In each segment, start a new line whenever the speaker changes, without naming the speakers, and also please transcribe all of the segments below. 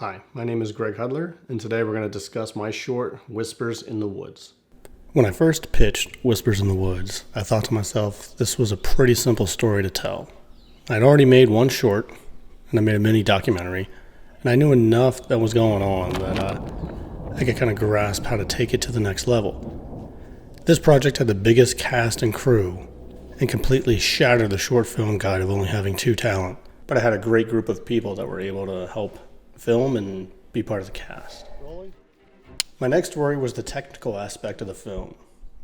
Hi, my name is Greg Hudler, and today we're going to discuss my short, Whispers in the Woods. When I first pitched Whispers in the Woods, I thought to myself, this was a pretty simple story to tell. I'd already made one short, and I made a mini documentary, and I knew enough that was going on that I could kind of grasp how to take it to the next level. This project had the biggest cast and crew, and completely shattered the short film guide of only having 2 talent. But I had a great group of people that were able to help film and be part of the cast. My next worry was the technical aspect of the film.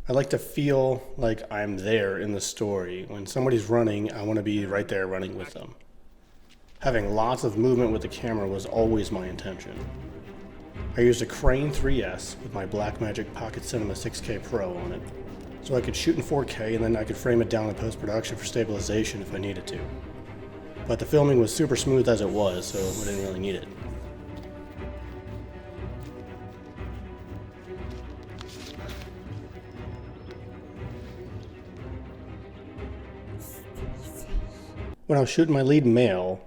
I like to feel like I'm there in the story. When somebody's running, I want to be right there running with them. Having lots of movement with the camera was always my intention. I used a Crane 3S with my Blackmagic Pocket Cinema 6K Pro on it, so I could shoot in 4K and then I could frame it down in post-production for stabilization if I needed to. But the filming was super smooth as it was, so I didn't really need it. When I was shooting my lead male,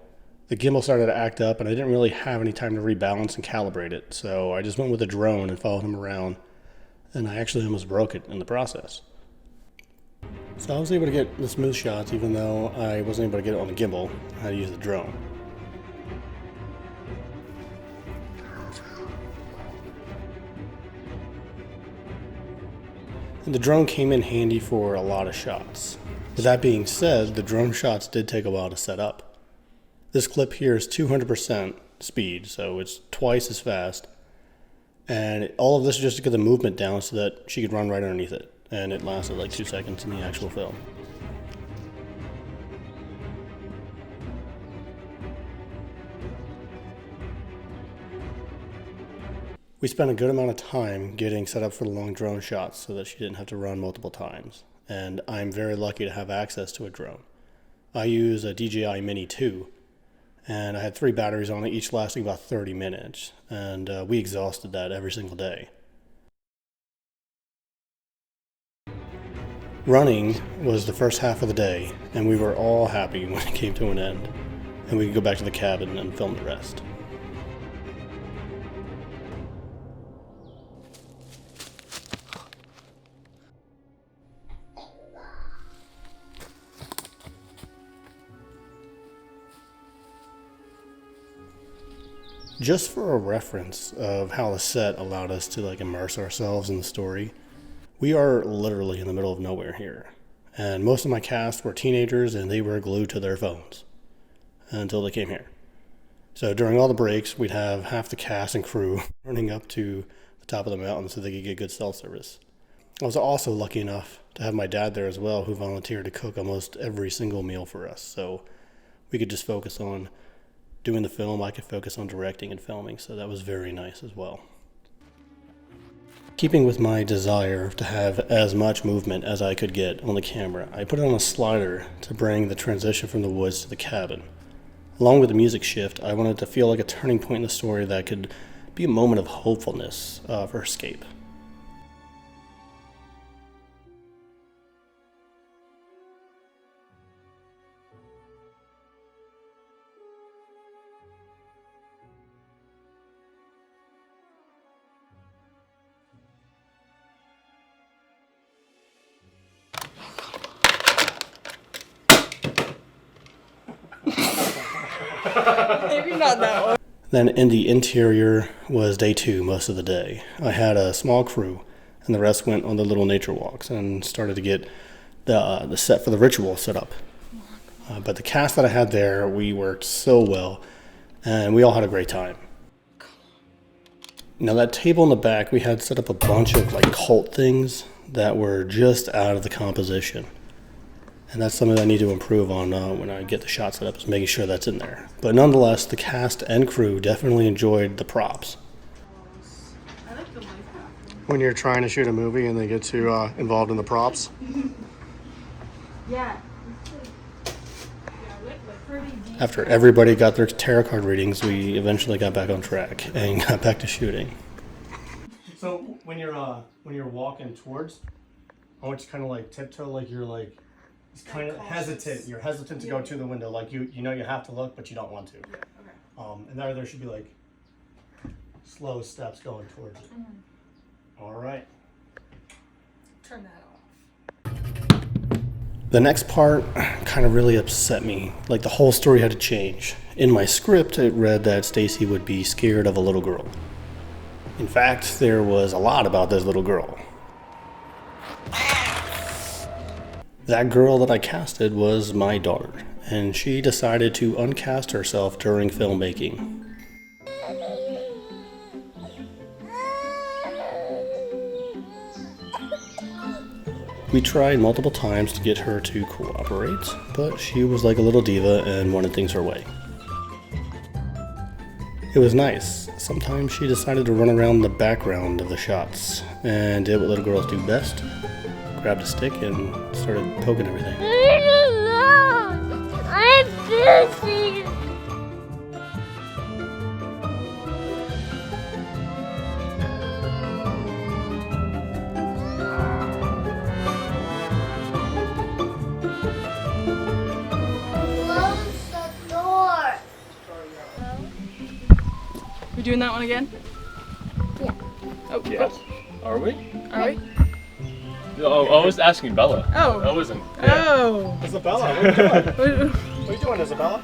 the gimbal started to act up and I didn't really have any time to rebalance and calibrate it, so I just went with a drone and followed him around, and I actually almost broke it in the process. So I was able to get the smooth shots even though I wasn't able to get it on the gimbal. I had to use the drone. And the drone came in handy for a lot of shots. With that being said, the drone shots did take a while to set up. This clip here is 200% speed, so it's twice as fast. And all of this is just to get the movement down so that she could run right underneath it. And it lasted like 2 seconds in the actual film. We spent a good amount of time getting set up for the long drone shots so that she didn't have to run multiple times. And I'm very lucky to have access to a drone. I use a DJI Mini 2, and I had 3 batteries on it, each lasting about 30 minutes. And we exhausted that every single day. Running was the first half of the day, and we were all happy when it came to an end, and we could go back to the cabin and film the rest. Just for a reference of how the set allowed us to immerse ourselves in the story, we are literally in the middle of nowhere here, and most of my cast were teenagers and they were glued to their phones until they came here. So during all the breaks, we'd have half the cast and crew running up to the top of the mountain so they could get good cell service. I was also lucky enough to have my dad there as well, who volunteered to cook almost every single meal for us, so we could just focus on doing the film. I could focus on directing and filming, so that was very nice as well. Keeping with my desire to have as much movement as I could get on the camera, I put it on a slider to bring the transition from the woods to the cabin. Along with the music shift, I wanted to feel like a turning point in the story that could be a moment of hopefulness for escape.
Maybe not that one.
Then in the interior was day 2 most of the day. I had a small crew, and the rest went on the little nature walks and started to get the set for the ritual set up. But the cast that I had there, we worked so well, and we all had a great time. Now that table in the back, we had set up a bunch of cult things that were just out of the composition. And that's something I need to improve on when I get the shot set up, is making sure that's in there. But nonetheless, the cast and crew definitely enjoyed the props.
I like the light.
When you're trying to shoot a movie and they get too involved in the props.
Yeah.
After everybody got their tarot card readings, we eventually got back on track and got back to shooting. So when you're walking towards, I want you to kind of tiptoe, you're it's kind of hesitant. You're hesitant to go to the window, you know you have to look, but you don't want to.
Yeah, okay.
And there should be slow steps going towards it. All right.
Turn that off.
The next part kind of really upset me. Like the whole story had to change. In my script, it read that Stacy would be scared of a little girl. In fact, there was a lot about this little girl. That girl that I casted was my daughter, and she decided to uncast herself during filmmaking. We tried multiple times to get her to cooperate, but she was like a little diva and wanted things her way. It was nice. Sometimes she decided to run around the background of the shots and did what little girls do best. Grabbed a stick and started poking everything.
I don't know. I'm busy. Close the door.
We doing that one again?
Yeah.
Oh,
Yes. Are we?
Are we?
Oh, I was asking Bella.
Oh.
I wasn't. Yeah.
Oh.
Isabella, what are you doing? What are you doing, Isabella?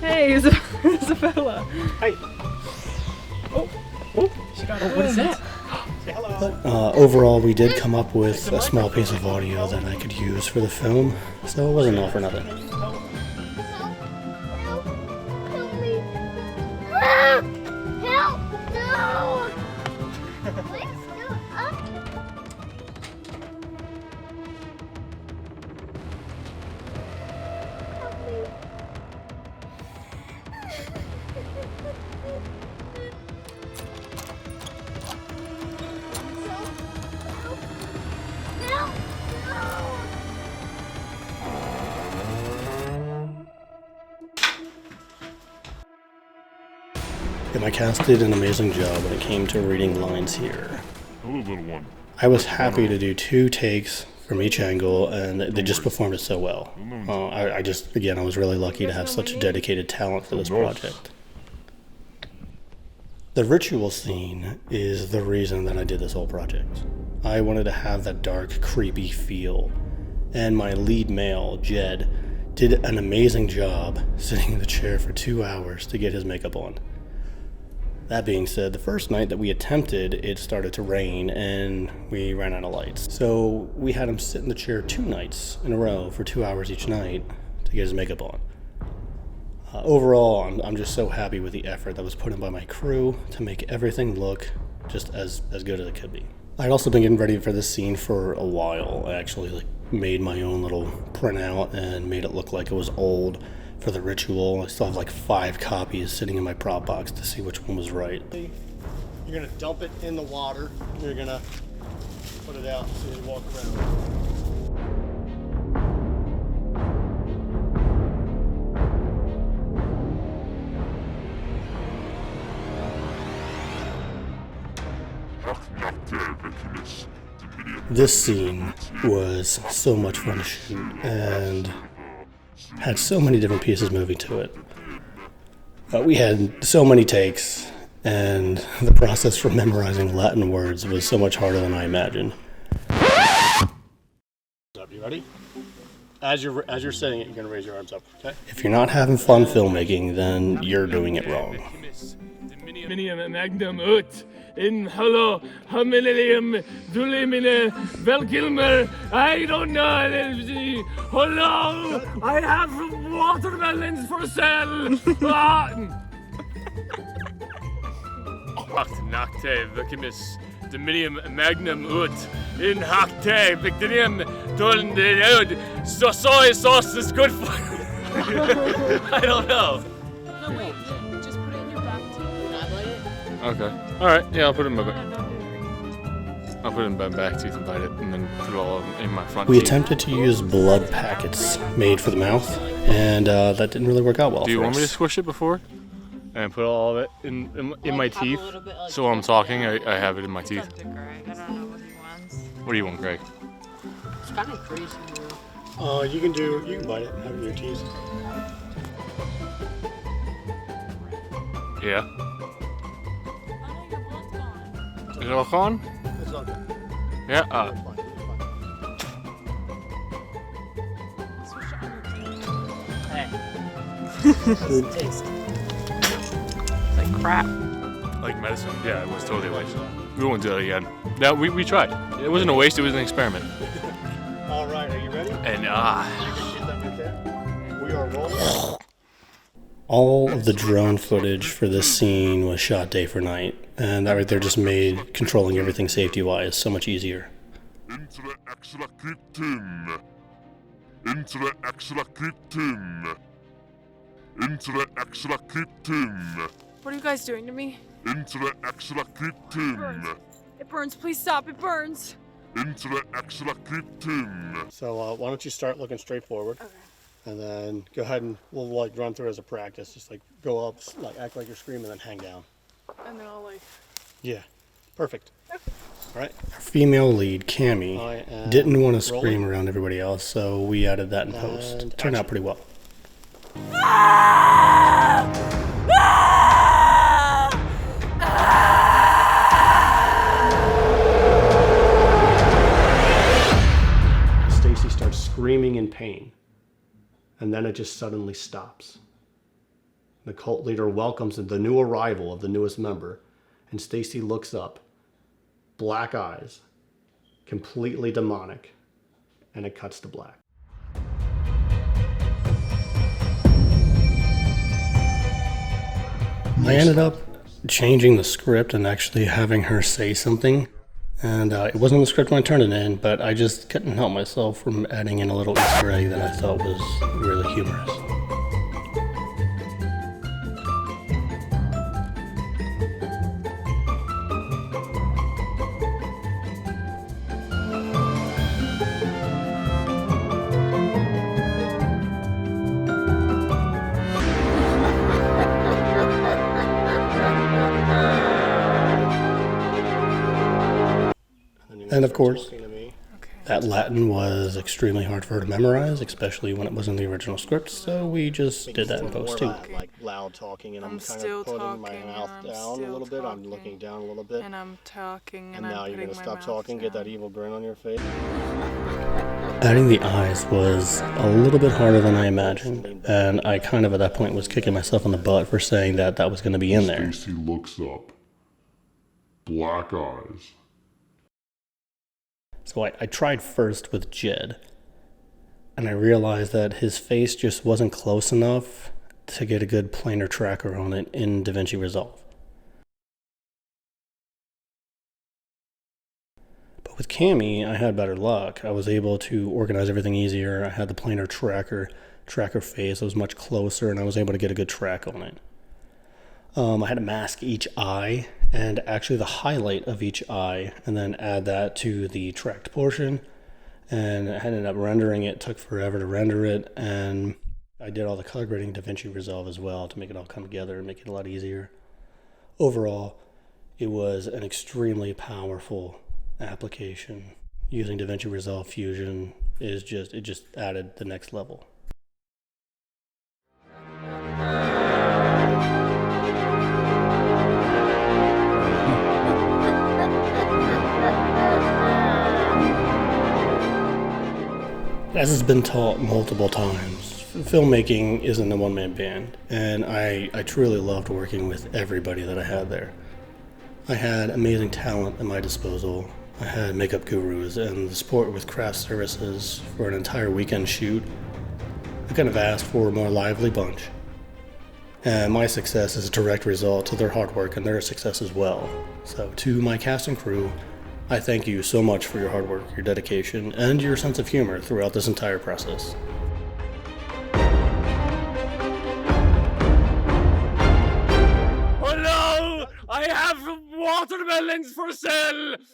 Hey, Isabella.
Hey,
She got
What is that?
say hello. Overall, we did come up with a small piece of audio that I could use for the film, so it wasn't all for nothing.
Help me. Ah! Help! No! Please go up. Help me. Help! No!
And my cast did an amazing job when it came to reading lines here.
Hello, little one.
I was happy to do 2 takes from each angle, and they just performed it so well. I was really lucky to have such dedicated talent for this project. The ritual scene is the reason that I did this whole project. I wanted to have that dark, creepy feel, and my lead male, Jed, did an amazing job sitting in the chair for 2 hours to get his makeup on. That being said, the first night that we attempted, it started to rain and we ran out of lights. So we had him sit in the chair 2 nights in a row for 2 hours each night to get his makeup on. Overall, I'm just so happy with the effort that was put in by my crew to make everything look just as good as it could be. I'd also been getting ready for this scene for a while. I actually made my own little printout and made it look like it was old for the ritual. I still have 5 copies sitting in my prop box to see which one was right. You're gonna dump it in the water. You're gonna put it out so you walk around. This scene was so much fun to shoot and had so many different pieces moving to it. We had so many takes, and the process for memorizing Latin words was so much harder than I imagined. You ready? As you're saying it, you're gonna raise your arms up, okay? If you're not having fun filmmaking, then you're doing it wrong.
Magnum ut in hello hamililium dulimine velgilmer. I don't know. Hello, I have watermelons for sale. Nocte vicimus dominium magnum ut in hacte victinium doln. So soy sauce is good for. I don't know.
No, wait. Just put it in your back teeth. Can I bite it?
Okay. All right. Yeah, I'll put it in my back. I'll put it in my back teeth and bite it, and then put it all in my front
We
teeth.
attempted to use blood packets made for the mouth, and that didn't really work out well.
Do you
for
want me to
us.
squish it before? And put all of it in my
Like, have a
teeth?
little bit, like,
So while I'm talking, I have it in my
It's
teeth.
up to Greg. I don't know what he wants.
What do you want, Greg?
It's kind of crazy.
You can bite it, have it in your teeth.
Yeah? Is it all gone?
It's not good.
Yeah.
It's fine.
Switch it on your team.
Taste. It's like crap.
Like medicine? Yeah, it was totally a waste. We won't do that again. No, we tried. It wasn't a waste, it was an experiment.
All right, are you ready?
And
Get that right there. We are rolling. All of the drone footage for this scene was shot day for night, and that right there just made controlling everything safety-wise so much easier.
Into the executing. Into the executing. Into the executing.
What are you guys doing to me?
Into the executing.
It burns. Please stop. It burns.
Into the executing.
So why don't you start looking straight forward,
Okay.
and then go ahead and we'll like run through as a practice. Just like go up, like act like you're screaming, then hang down.
And then I'll like.
Yeah, perfect. All right. Our female lead, Cammy, didn't want to scream around everybody else, so we added that in post.
And
Turned out pretty well. Stacy starts screaming in pain, and then it just suddenly stops. The cult leader welcomes the new arrival of the newest member, and Stacy looks up, black eyes, completely demonic, and it cuts to black. I ended up changing the script and actually having her say something. And it wasn't in the script when I turned it in, but I just couldn't help myself from adding in a little Easter egg that I thought was really humorous. And of course, that Latin was extremely hard for her to memorize, especially when it was in the original script, so we just did that in post too. Like loud talking, and I'm kind
still
of putting my
talking,
mouth
and I'm
down a
still
little bit. I'm
talking.
looking down a little bit.
And I'm talking.
And
And
now
I'm
you're
putting
gonna
my
stop
mouth
talking, get that
down.
evil grin on your face. Adding the eyes was a little bit harder than I imagined, and I kind of at that point was kicking myself in the butt for saying that that was going to be in there.
Stacy looks up. Black eyes.
So I tried first with Jed, and I realized that his face just wasn't close enough to get a good planar tracker on it in DaVinci Resolve. But with Cammy, I had better luck. I was able to organize everything easier. I had the planar tracker face. It was much closer, and I was able to get a good track on it. I had to mask each eye and actually the highlight of each eye and then add that to the tracked portion. And I ended up rendering it. Took forever to render it. And I did all the color grading in DaVinci Resolve as well to make it all come together and make it a lot easier. Overall, it was an extremely powerful application. Using DaVinci Resolve Fusion it just added the next level. As has been taught multiple times, filmmaking isn't a one-man band, and I truly loved working with everybody that I had there. I had amazing talent at my disposal. I had makeup gurus and the support with craft services for an entire weekend shoot. I couldn't have asked for a more lively bunch. And my success is a direct result of their hard work and their success as well. So to my cast and crew, I thank you so much for your hard work, your dedication, and your sense of humor throughout this entire process.
Oh no! I have watermelons for sale!